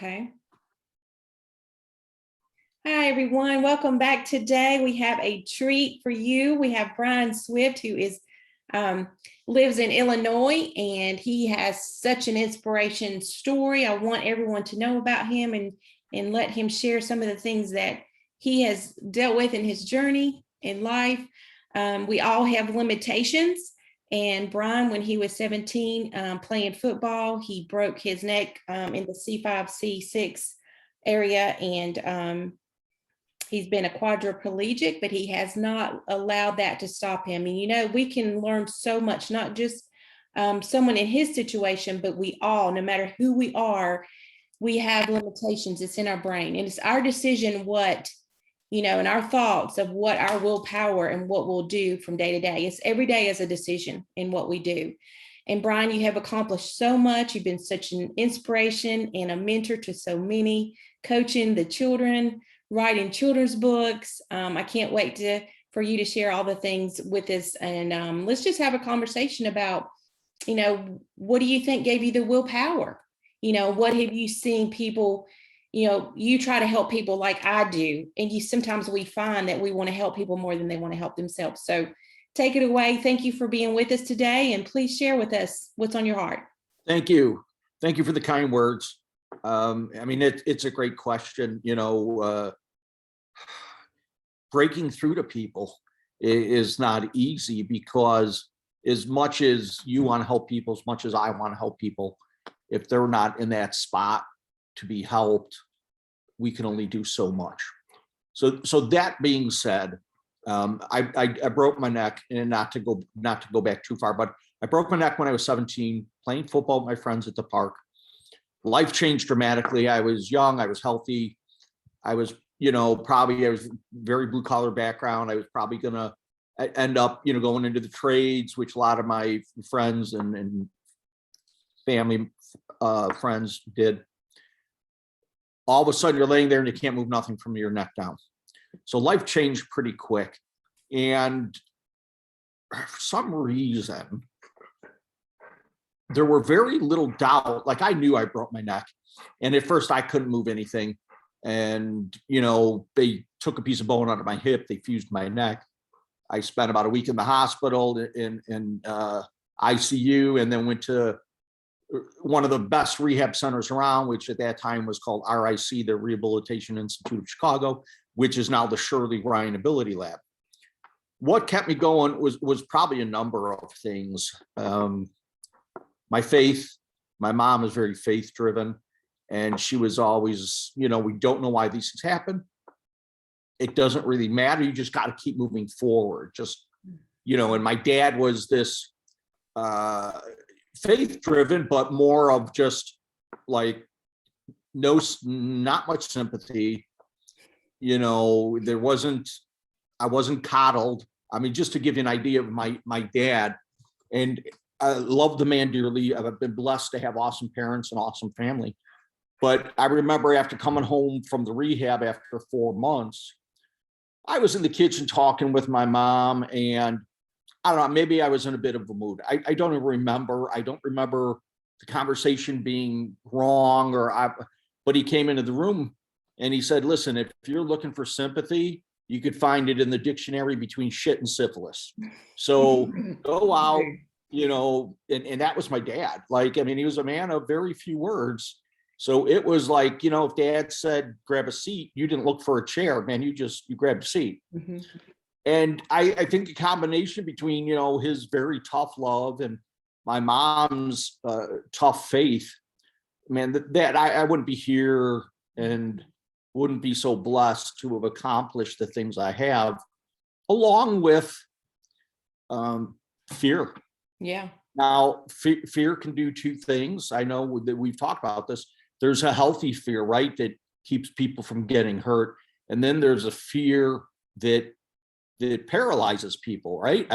Okay. Hi, everyone. Welcome back. Today, we have a treat for you. We have Brian Swift, who lives in Illinois, and he has such an inspiration story. I want everyone to know about him and let him share some of the things that he has dealt with in his journey in life. We all have limitations. And Brian, when he was 17, playing football, he broke his neck in the C5, C6 area, and he's been a quadriplegic, but he has not allowed that to stop him. And, we can learn so much, not just someone in his situation, but we all, no matter who we are, we have limitations. It's in our brain. And it's our decision and our thoughts of what our willpower and what we'll do from day to day. It's every day is a decision in what we do. And Brian, you have accomplished so much. You've been such an inspiration and a mentor to so many, coaching the children, writing children's books. I can't wait for you to share all the things with us. And let's just have a conversation about, what do you think gave you the willpower? What have you seen people, you try to help people like I do. And sometimes we find that we want to help people more than they want to help themselves. So take it away. Thank you for being with us today. And please share with us what's on your heart. Thank you. Thank you for the kind words. It's a great question. Breaking through to people is not easy, because as much as you want to help people, as much as I want to help people, if they're not in that spot to be helped, we can only do so much. So that being said, I broke my neck, and not to go back too far, but I broke my neck when I was 17, playing football with my friends at the park. Life changed dramatically. I was young, I was healthy. I was very blue collar background. I was probably gonna end up, going into the trades, which a lot of my friends and family friends did. All of a sudden you're laying there and you can't move nothing from your neck down. So life changed pretty quick. And for some reason, there were very little doubt. Like, I knew I broke my neck, and at first I couldn't move anything. And, they took a piece of bone out of my hip, they fused my neck. I spent about a week in the hospital in ICU, and then went to one of the best rehab centers around, which at that time was called RIC, the Rehabilitation Institute of Chicago, which is now the Shirley Ryan Ability Lab. What kept me going was probably a number of things. My faith. My mom is very faith driven, and she was always, we don't know why these things happen. It doesn't really matter. You just got to keep moving forward. And my dad was this faith driven, but more of just like not much sympathy. I wasn't coddled. Just to give you an idea of my dad, and I love the man dearly. I've been blessed to have awesome parents and awesome family. But I remember after coming home from the rehab after 4 months, I was in the kitchen talking with my mom, and I don't know, maybe I was in a bit of a mood. I don't even remember. I don't remember the conversation being wrong, but he came into the room and he said, listen, if you're looking for sympathy, you could find it in the dictionary between shit and syphilis. So go out, and that was my dad. He was a man of very few words. So it was like, if dad said, grab a seat, you didn't look for a chair, man, you grabbed a seat. Mm-hmm. And I think the combination between, his very tough love and my mom's tough faith, man, that I wouldn't be here and wouldn't be so blessed to have accomplished the things I have, along with fear. Yeah. Now, fear can do two things. I know that we've talked about this. There's a healthy fear, right, that keeps people from getting hurt. And then there's a fear that paralyzes people, right?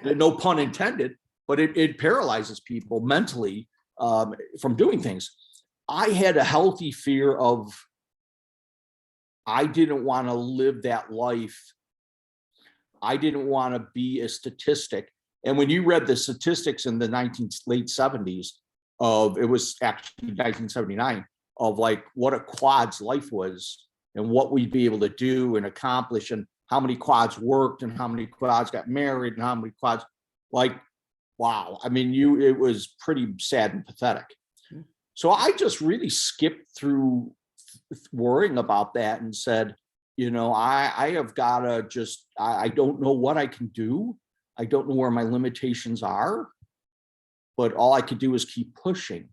No pun intended, but it paralyzes people mentally from doing things. I had a healthy fear of, I didn't want to live that life. I didn't want to be a statistic. And when you read the statistics in the late 70s it was actually 1979, of like what a quad's life was and what we'd be able to do and accomplish, and how many quads worked and how many quads got married and how many quads, like, wow. I mean, it was pretty sad and pathetic. So I just really skipped through worrying about that and said, I have got to just, I don't know what I can do. I don't know where my limitations are, but all I could do is keep pushing.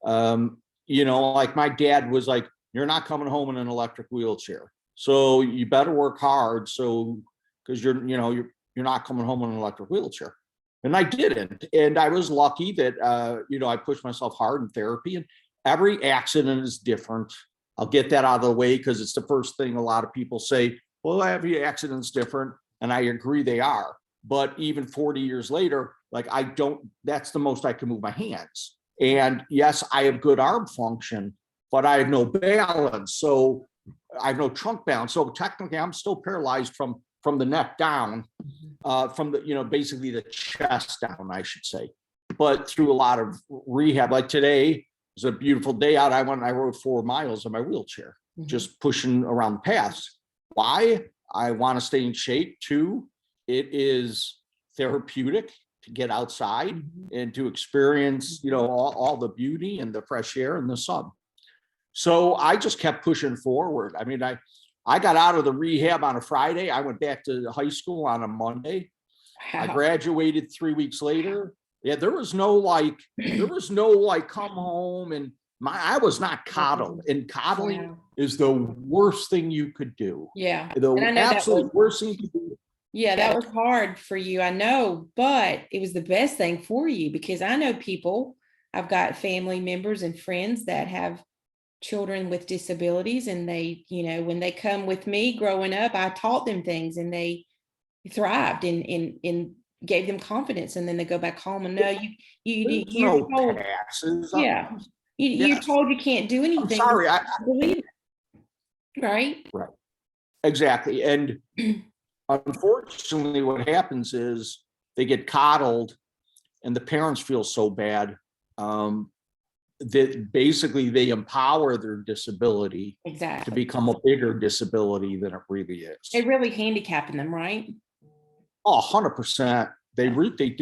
Like my dad was like, you're not coming home in an electric wheelchair, so you better work hard. So, because you're not coming home in an electric wheelchair. And I didn't. And I was lucky that, I pushed myself hard in therapy, and every accident is different. I'll get that out of the way because it's the first thing a lot of people say, well, every accident's different. And I agree they are. But even 40 years later, like that's the most I can move my hands. And yes, I have good arm function, but I have no balance. So I have no trunk balance. So technically I'm still paralyzed from the neck down, from the, basically the chest down, I should say. But through a lot of rehab, like today was a beautiful day out. I rode 4 miles in my wheelchair, just pushing around the paths. Why? I want to stay in shape. 2, it is therapeutic to get outside and to experience, all the beauty and the fresh air and the sun. So I just kept pushing forward. I mean, I got out of the rehab on a Friday. I went back to high school on a Monday. Wow. I graduated 3 weeks later. Yeah, there was no come home, and I was not coddled. And coddling is the worst thing you could do. Yeah. The absolute worst thing you could do. Yeah, that was hard for you, I know, but it was the best thing for you, because I know people, I've got family members and friends that have children with disabilities, and they, when they come with me growing up, I taught them things and they thrived and gave them confidence, and then they go back home and you're told, passes. yeah, you're told you can't do anything. I'm sorry, I believe it. Right. Exactly. And unfortunately, what happens is they get coddled, and the parents feel so bad that basically they empower their disability to become a bigger disability than it really is. They're really handicapping them, right? Oh, 100%. They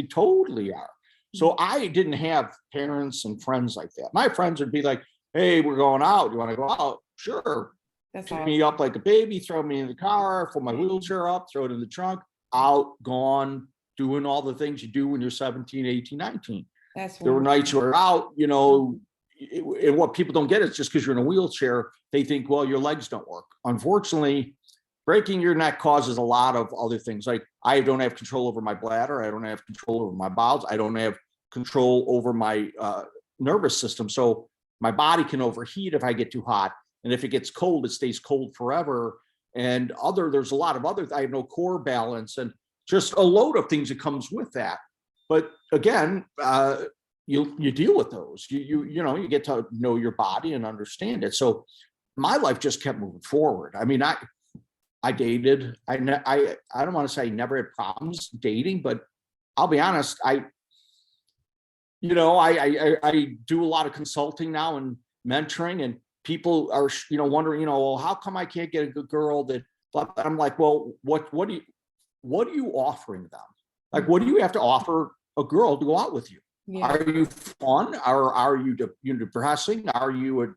totally are. So I didn't have parents and friends like that. My friends would be like, hey, we're going out. You want to go out? Sure. Pick me up like a baby, throw me in the car, pull my wheelchair up, throw it in the trunk, out, gone, doing all the things you do when you're 17, 18, 19. There were nights you were out, and what people don't get is just because you're in a wheelchair, they think, well, your legs don't work. Unfortunately, breaking your neck causes a lot of other things. Like I don't have control over my bladder. I don't have control over my bowels. I don't have control over my nervous system. So my body can overheat if I get too hot. And if it gets cold, it stays cold forever. And there's a lot of other, I have no core balance and just a load of things that comes with that. But again, you deal with those. You get to know your body and understand it. So my life just kept moving forward. I mean, I dated. I don't want to say I never had problems dating, but I'll be honest. I do a lot of consulting now and mentoring, and people are wondering, well, how come I can't get a good girl that? But I'm like, well, what are you offering them? Like, what do you have to offer a girl to go out with you? Yeah. Are you fun? Or are you depressing? Are you a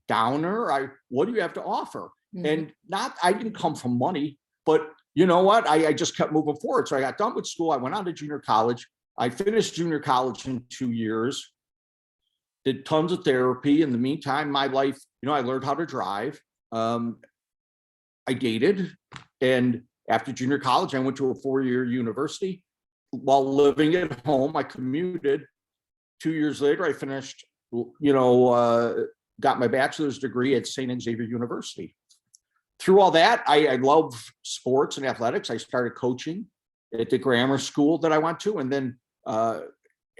downer? What do you have to offer? Mm-hmm. And I didn't come from money, but you know what? I just kept moving forward. So I got done with school. I went on to junior college. I finished junior college in 2 years, did tons of therapy. In the meantime, my life, I learned how to drive. I dated. And after junior college, I went to a 4-year university. While living at home, I commuted. 2 years later, I finished, got my bachelor's degree at St. Xavier University. Through all that, I love sports and athletics. I started coaching at the grammar school that I went to. And then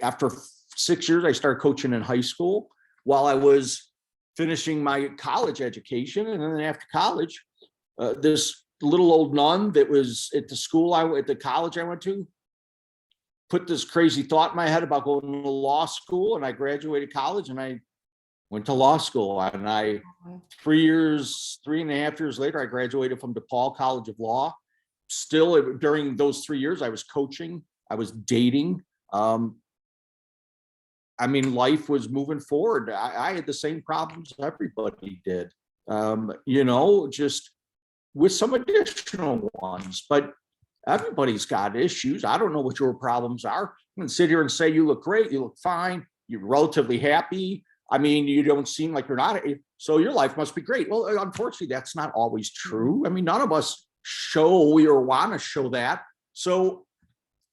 after 6 years, I started coaching in high school while I was finishing my college education. And then after college, this little old nun that was at the college I went to, put this crazy thought in my head about going to law school. And I graduated college and I went to law school, and 3.5 years later, I graduated from DePaul College of Law. Still, during those 3 years, I was coaching, I was dating. I mean, life was moving forward. I had the same problems everybody did, just with some additional ones, but everybody's got issues. I don't know what your problems are. You can sit here and say, you look great, you look fine, you're relatively happy. I mean, you don't seem like you're not, so your life must be great. Well, unfortunately, that's not always true. I mean, none of us show or want to show that. So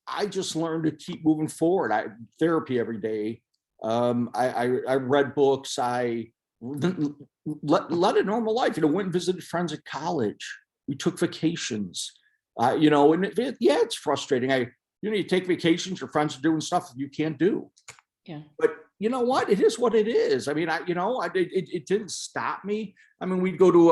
I just learned to keep moving forward. Therapy every day. I read books. I led a normal life. Went and visited friends at college. We took vacations. And it's frustrating. You take vacations. Your friends are doing stuff you can't do. Yeah. But you know what? It is what it is. I mean, it didn't stop me. I mean, we'd go to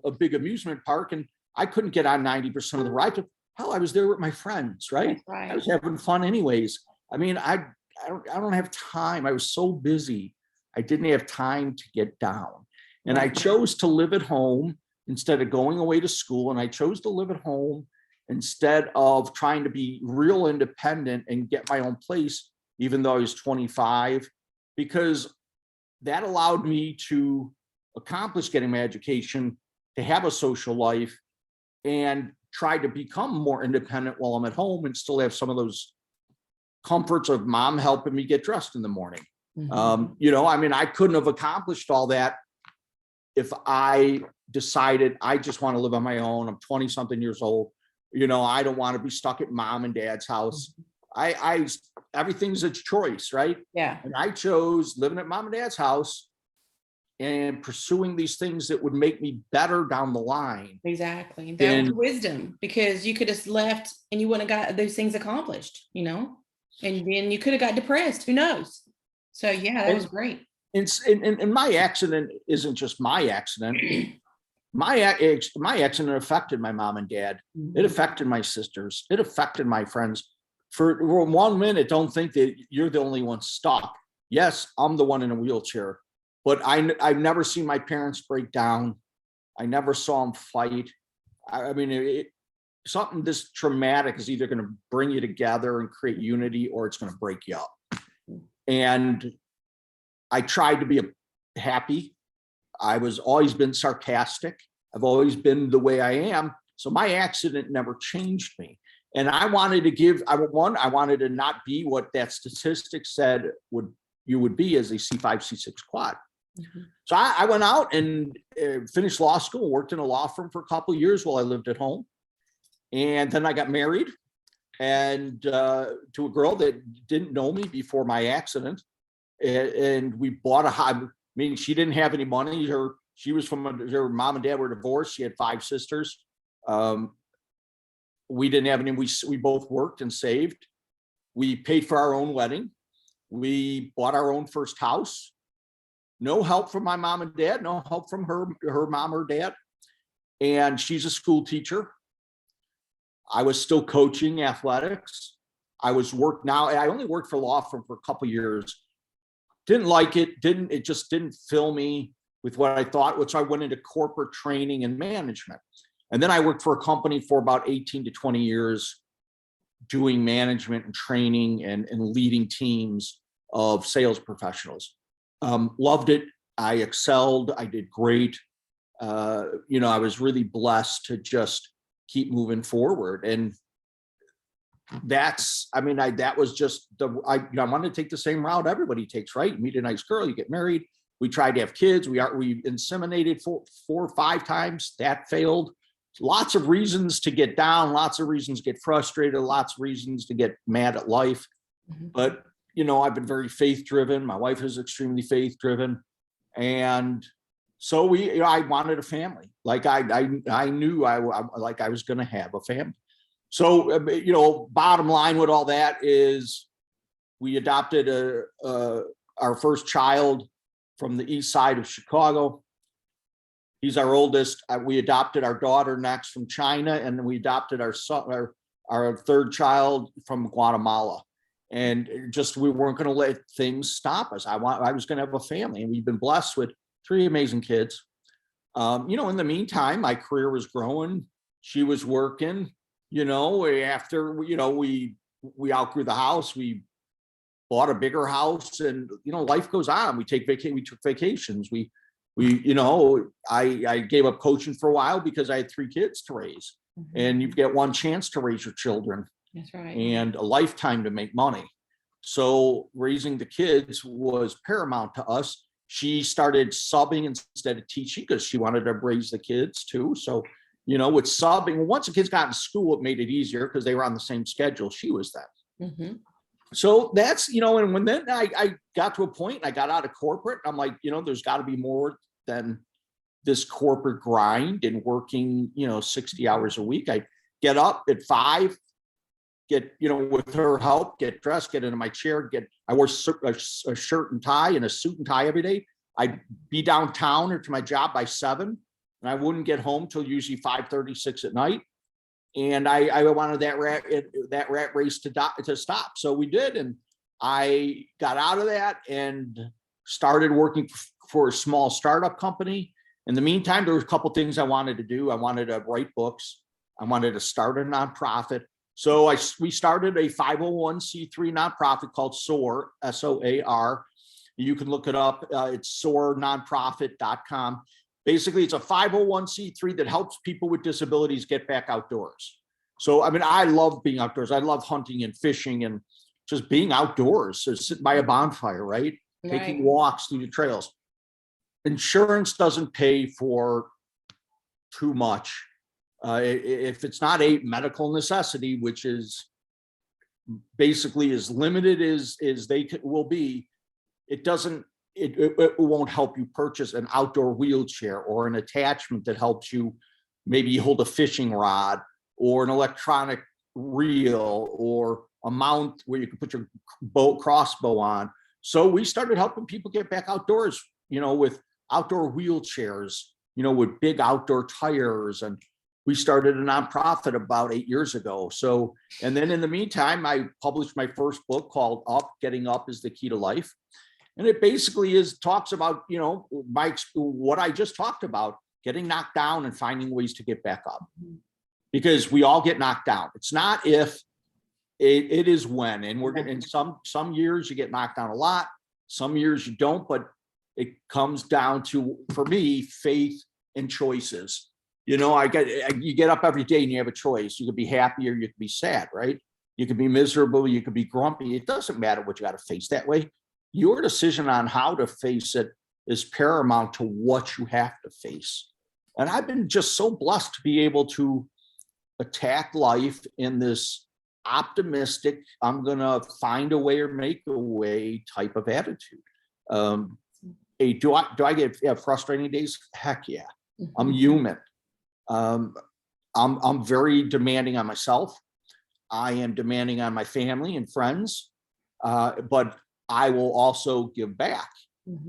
a big amusement park, and I couldnn't get on 90% of the ride. Hell, I was there with my friends, right? That's right. I was having fun anyways. I mean, I don't have time. I was so busy. I didn't have time to get down. And I chose to live at home instead of going away to school. And I chose to live at home instead of trying to be real independent and get my own place, even though I was 25, because that allowed me to accomplish getting my education, to have a social life, and try to become more independent while I'm at home and still have some of those comforts of mom helping me get dressed in the morning. I mean, I couldn't have accomplished all that if I decided I just want to live on my own. I'm 20 something years old. I don't want to be stuck at mom and dad's house. Everything's a choice, right? Yeah. And I chose living at mom and dad's house and pursuing these things that would make me better down the line. Exactly. That was wisdom, because you could have left and you wouldn't have got those things accomplished, and then you could have got depressed. Who knows? So yeah, that was great. And my accident isn't just my accident. My accident affected my mom and dad. It affected my sisters. It affected my friends. For 1 minute, don't think that you're the only one stuck. Yes, I'm the one in a wheelchair, but I've never seen my parents break down. I never saw them fight. I mean, something this traumatic is either going to bring you together and create unity, or it's going to break you up. And I tried to be happy. I was always been sarcastic. I've always been the way I am. So my accident never changed me. And I wanted to not be what that statistic said you would be as a C5, C6 quad. So I went out and finished law school, worked in a law firm for a couple of years while I lived at home. And then I got married and to a girl that didn't know me before my accident. And we bought she didn't have any money. She was her mom and dad were divorced. She had 5 sisters. We didn't have any, we both worked and saved. We paid for our own wedding. We bought our own first house. No help from my mom and dad, no help from her mom or dad. And she's a school teacher. I was still coaching athletics. I only worked for a law firm for a couple of years. Didn't like it. It just didn't fill me with what I thought, which I went into corporate training and management. And then I worked for a company for about 18 to 20 years doing management and training and leading teams of sales professionals. Loved it. I excelled. I did great. I was really blessed to just keep moving forward. And that was just I wanted to take the same route everybody takes, right? You meet a nice girl, you get married. We tried to have kids. We inseminated 4 or 5 times. That failed. Lots of reasons to get down, lots of reasons to get frustrated, lots of reasons to get mad at life. But, I've been very faith driven. My wife is extremely faith driven. And so I wanted a family. Like I knew I was going to have a family. So, bottom line with all that is we adopted our first child from the east side of Chicago. He's our oldest. We adopted our daughter next from China, and then we adopted our son, our third child from Guatemala. and just, we weren't going to let things stop us. I was going to have a family, and we've been blessed with 3 amazing kids. In the meantime, my career was growing. She was working, after, we outgrew the house, we bought a bigger house, and, life goes on. We took vacations. I gave up coaching for a while because I had 3 kids to raise, and you get one chance to raise your children. That's right. And a lifetime to make money. So raising the kids was paramount to us. She started subbing instead of teaching because she wanted to raise the kids too. So, with subbing, once the kids got in school, it made it easier because they were on the same schedule she was then. So that's, and when then I got to a point, I got out of corporate, I'm like, there's got to be more than this corporate grind and working, 60 hours a week. I get up at 5, get, with her help, get dressed, get into my chair, I wore a shirt and tie and a suit and tie every day. I'd be downtown or to my job by 7, and I wouldn't get home till usually 5:30, 6 at night. And I wanted that rat race to stop. So we did. And I got out of that and started working for a small startup company. In the meantime, there were a couple of things I wanted to do. I wanted to write books. I wanted to start a nonprofit. So we started a 501c3 nonprofit called SOAR, SOAR. You can look it up. It's soarnonprofit.com. Basically, it's a 501c3 that helps people with disabilities get back outdoors. So, I love being outdoors. I love hunting and fishing and just being outdoors. So sitting by a bonfire, right? Taking walks through the trails. Insurance doesn't pay for too much. If it's not a medical necessity, which is basically as limited as they will be, it won't help you purchase an outdoor wheelchair or an attachment that helps you maybe hold a fishing rod or an electronic reel or a mount where you can put your crossbow on. So we started helping people get back outdoors, with outdoor wheelchairs, with big outdoor tires. And we started a nonprofit about 8 years ago. So, and then in the meantime, I published my first book called Up, Getting Up is the Key to Life. And it basically talks about, what I just talked about, getting knocked down and finding ways to get back up, because we all get knocked down. It's not if, it is when, and we're getting, in some years you get knocked down a lot, some years you don't, but it comes down to, for me, faith and choices. You get up every day and you have a choice. You could be happy or you could be sad, right? You could be miserable, you could be grumpy. It doesn't matter what you got to face that way. Your decision on how to face it is paramount to what you have to face. And I've been just so blessed to be able to attack life in this optimistic, I'm going to find a way or make a way type of attitude. Hey, do I get frustrating days? Heck yeah. I'm human. I'm very demanding on myself. I am demanding on my family and friends, but I will also give back.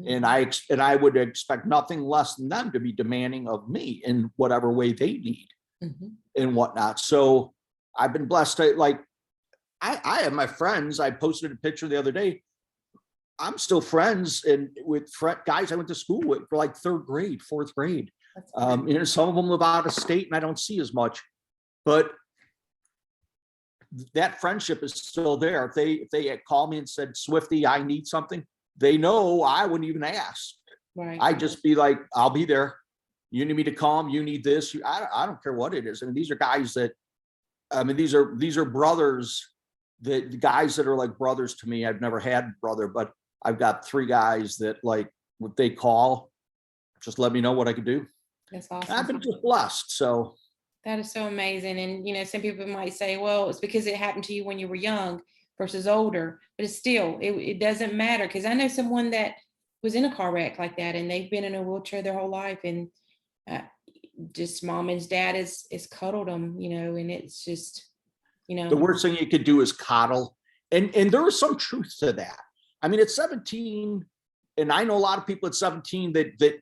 And I would expect nothing less than them to be demanding of me in whatever way they need and whatnot. So I've been blessed to, I have my friends. I posted a picture the other day. I'm still friends with guys I went to school with for 3rd grade, 4th grade. Some of them live out of state and I don't see as much, but that friendship is still there. If they had called me and said, Swifty, I need something, they know I wouldn't even ask. Right. I'd just be like, I'll be there. You need me to come, you need this. I don't care what it is. These are guys that, these are brothers, the guys that are like brothers to me. I've never had a brother, but I've got 3 guys that what they call, just let me know what I can do. That's awesome. And I've been just blessed. So that is so amazing. And, some people might say, well, it's because it happened to you when you were young versus older, but it's still, it doesn't matter. Cause I know someone that was in a car wreck like that and they've been in a wheelchair their whole life, and just mom and dad is cuddled them, and it's just, the worst thing you could do is coddle. And there is some truth to that. At 17, and I know a lot of people at 17 that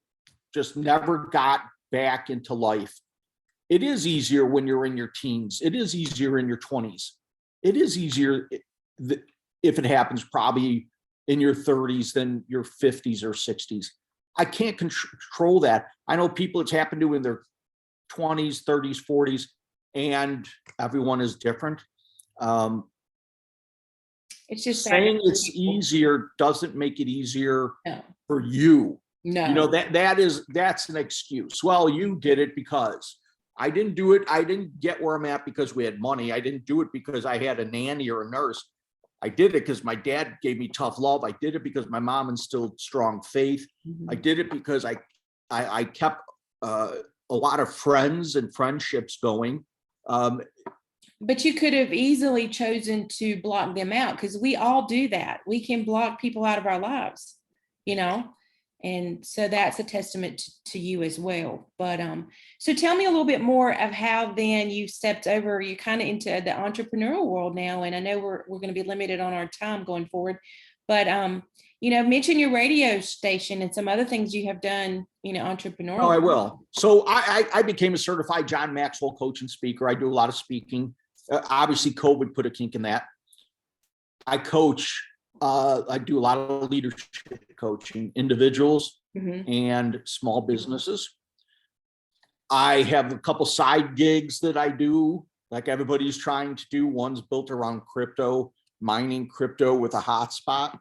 just never got back into life. It is easier when you're in your teens. It is easier in your 20s. It is easier. if it happens, probably in your 30s than your 50s or 60s. I can't control that. I know people it's happened to in their 20s, 30s, 40s, and everyone is different. It's just saying it's easier doesn't make it easier no. for you. No. You know, that's an excuse. Well, you did it because I didn't do it. I didn't get where I'm at because we had money. I didn't do it because I had a nanny or a nurse. I did it because my dad gave me tough love. I did it because my mom instilled strong faith. Mm-hmm. I did it because I kept a lot of friends and friendships going. But you could have easily chosen to block them out, because we all do that. We can block people out of our lives, you know, and so that's a testament to you as well. But so tell me a little bit more of how then you stepped over. You're kind of into the entrepreneurial world now, and I know we're going to be limited on our time going forward. But you know, mention your radio station and some other things you have done, you know, entrepreneurial. Oh, I will. So I became a certified John Maxwell coach and speaker. I do a lot of speaking. Obviously, COVID put a kink in that. I coach. I do a lot of leadership coaching, individuals and small businesses. I have a couple side gigs that I do, like everybody's trying to do. One's built around crypto, mining crypto with a hotspot,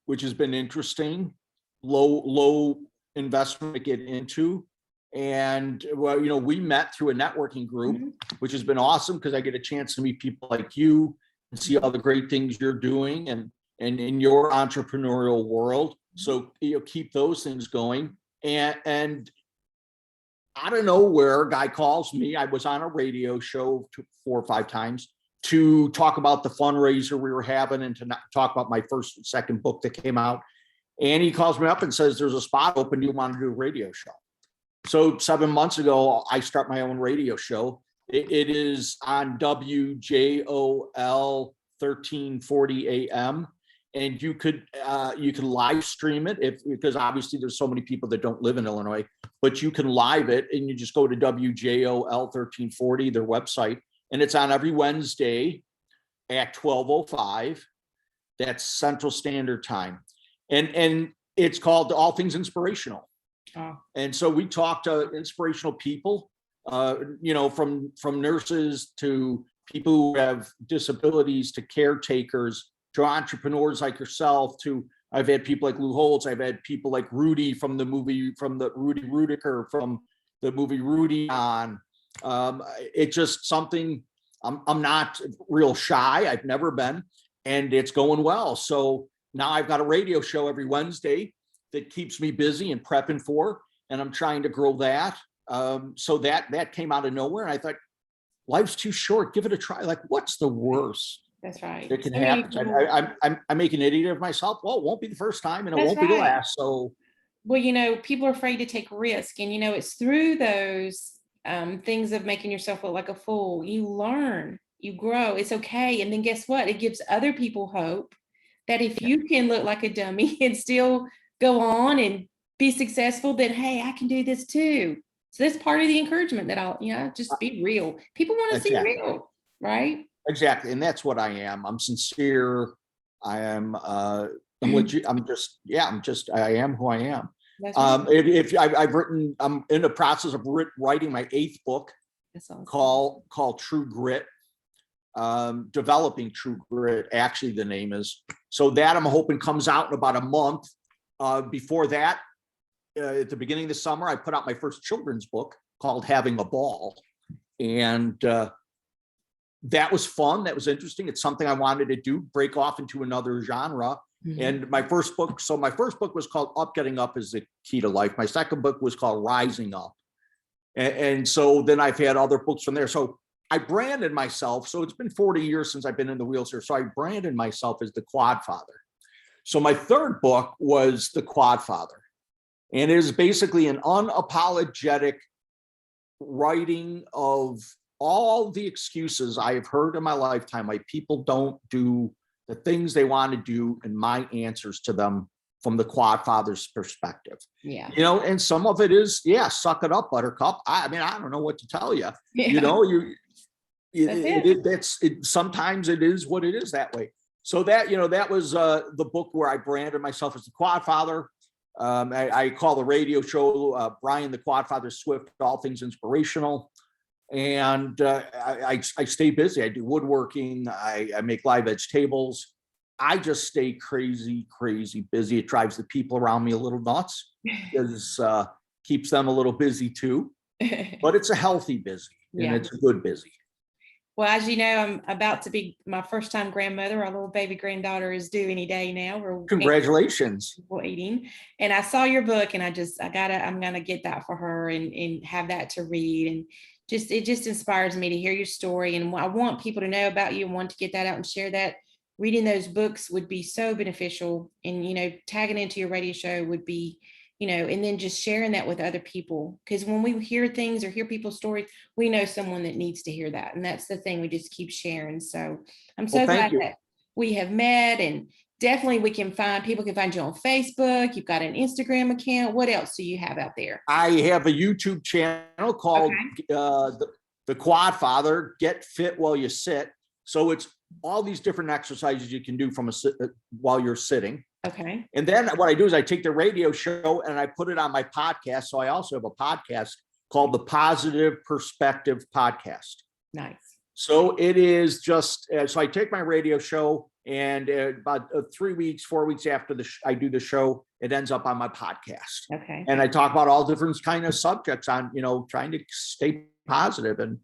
which has been interesting. Low investment to get into. And well, you know, we met through a networking group, which has been awesome because I get a chance to meet people like you and see all the great things you're doing and in your entrepreneurial world. So, you know, keep those things going. And out of nowhere, a guy calls me. I was on a radio show 4 or 5 times to talk about the fundraiser we were having and to talk about my first and second book that came out. And he calls me up and says, there's a spot open. Do you want to do a radio show? So 7 months ago, I start my own radio show. It is on WJOL 1340 AM. And you can live stream it because obviously there's so many people that don't live in Illinois, but you can live it and you just go to WJOL 1340, their website, and it's on every Wednesday at 12:05. That's Central Standard Time. And it's called All Things Inspirational. Oh. And so we talk to inspirational people, you know, from nurses to people who have disabilities to caretakers to entrepreneurs like yourself. I've had people like Lou Holtz. I've had people like Rudy from the Rudy Rudiker from the movie Rudy on. It's just something I'm not real shy. I've never been, and it's going well. So now I've got a radio show every Wednesday that keeps me busy and prepping for, and I'm trying to grow that. So that came out of nowhere. And I thought, life's too short. Give it a try. Like, what's the worst? That's right. That can happen. I make an idiot of myself. Well, it won't be the first time, and it won't be the last. So, well, you know, people are afraid to take risk, and you know, it's through those things of making yourself look like a fool. You learn, you grow. It's okay, and then guess what? It gives other people hope that if you can look like a dummy and still go on and be successful, then hey, I can do this too. So that's part of the encouragement that I'll, you know, just be real. People want to see real, right? Exactly. And that's what I am. I'm sincere. I am, I am who I am. I've written, I'm in the process of writing my 8th book. That's awesome. called True Grit. Developing True Grit, actually the name is. So that I'm hoping comes out in about a month. Before that, at the beginning of the summer, I put out my first children's book called Having a Ball. And that was fun. That was interesting. It's something I wanted to do, break off into another genre. And my first book was called Up, Getting Up is the Key to Life. My second book was called Rising Up. And so then I've had other books from there. So I branded myself. So it's been 40 years since I've been in the wheelchair. So I branded myself as the Quad Father. So my third book was The Quad Father. And it is basically an unapologetic writing of all the excuses I have heard in my lifetime why people don't do the things they want to do, and my answers to them from the Quad Father's perspective. Yeah. You know, and some of it is, suck it up, buttercup. I mean, I don't know what to tell you. Yeah. You know, sometimes it is what it is that way. So that, that was the book where I branded myself as the Quad Father. I call the radio show Brian the Quad Father Swift, all things inspirational. And I stay busy. I do woodworking. I make live edge tables. I just stay crazy busy. It drives the people around me a little nuts because keeps them a little busy too. But it's a healthy busy and it's a good busy. Well, as you know, I'm about to be my first time grandmother. Our little baby granddaughter is due any day now. Congratulations. Waiting. And I saw your book and I'm gonna get that for her and have that to read. And it just inspires me to hear your story. And I want people to know about you and want to get that out and share that. Reading those books would be so beneficial. And, tagging into your radio show would be, and then just sharing that with other people. Because when we hear things or hear people's stories, we know someone that needs to hear that. And that's the thing, we just keep sharing. So I'm so glad that we have met, and definitely people can find you on Facebook. You've got an Instagram account. What else do you have out there? I have a YouTube channel called the Quad Father, Get Fit While You Sit. So it's all these different exercises you can do while you're sitting. Okay. And then what I do is I take the radio show and I put it on my podcast. So I also have a podcast called the Positive Perspective Podcast. Nice. So it is just, so I take my radio show and about 3 weeks, 4 weeks after I do the show, it ends up on my podcast. Okay. And I talk about all different kind of subjects on, trying to stay positive and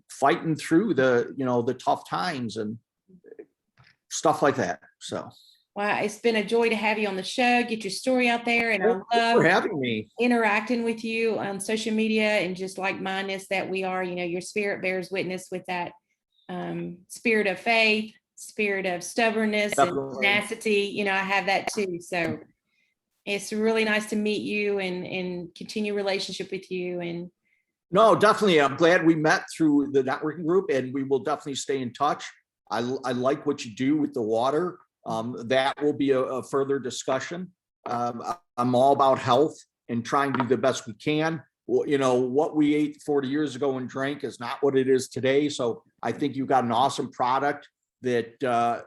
fighting through the tough times and stuff like that. So. Well, it's been a joy to have you on the show, get your story out there. And Thanks for having me. Interacting with you on social media and just like-mindedness that we are, your spirit bears witness with that spirit of faith, spirit of stubbornness. Definitely. And tenacity. I have that too. So it's really nice to meet you and continue relationship with you. And no, definitely. I'm glad we met through the networking group, and we will definitely stay in touch. I like what you do with the water. That will be a further discussion. I'm all about health and trying to do the best we can. Well, what we ate 40 years ago and drank is not what it is today. So I think you've got an awesome product that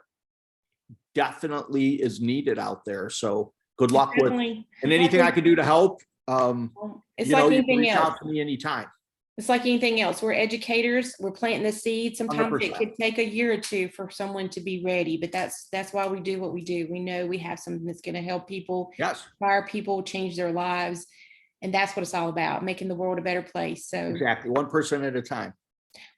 definitely is needed out there. So good luck with, and anything I can do to help. It's like anything reach else. out to me anytime. It's like anything else. We're educators. We're planting the seed. Sometimes 100%. It could take a year or two for someone to be ready, but that's why we do what we do. We know we have something that's going to help people, inspire people, change their lives. And that's what it's all about, making the world a better place. So exactly, one person at a time.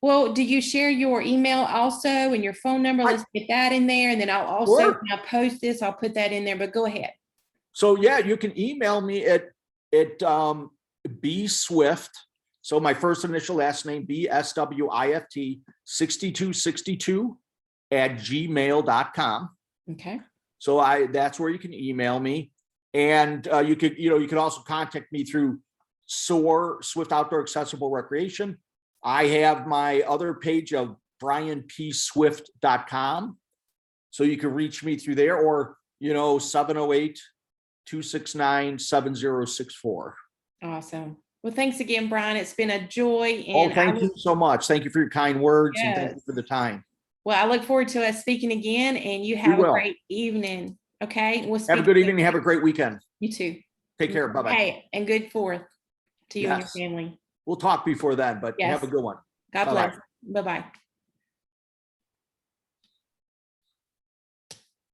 Well, do you share your email also and your phone number? Let's get that in there. And then I'll also, when I post this, I'll put that in there, but go ahead. So yeah, you can email me at bswift. So my first initial last name, BSWIFT 6262 @gmail.com. Okay. So that's where you can email me. And you could also contact me through SOAR, Swift Outdoor Accessible Recreation. I have my other page of brianpswift.com. So you can reach me through there, or 708-269-7064. Awesome. Well, thanks again, Brian. It's been a joy. And thank you so much. Thank you for your kind words. And thank you for the time. Well, I look forward to us speaking again, and you have a great evening. Okay. We'll have a good evening. Have a great weekend. You too. Take care. Bye-bye. Hey, and good 4th to you and your family. We'll talk before then, but have a good one. God bless. Bye-bye.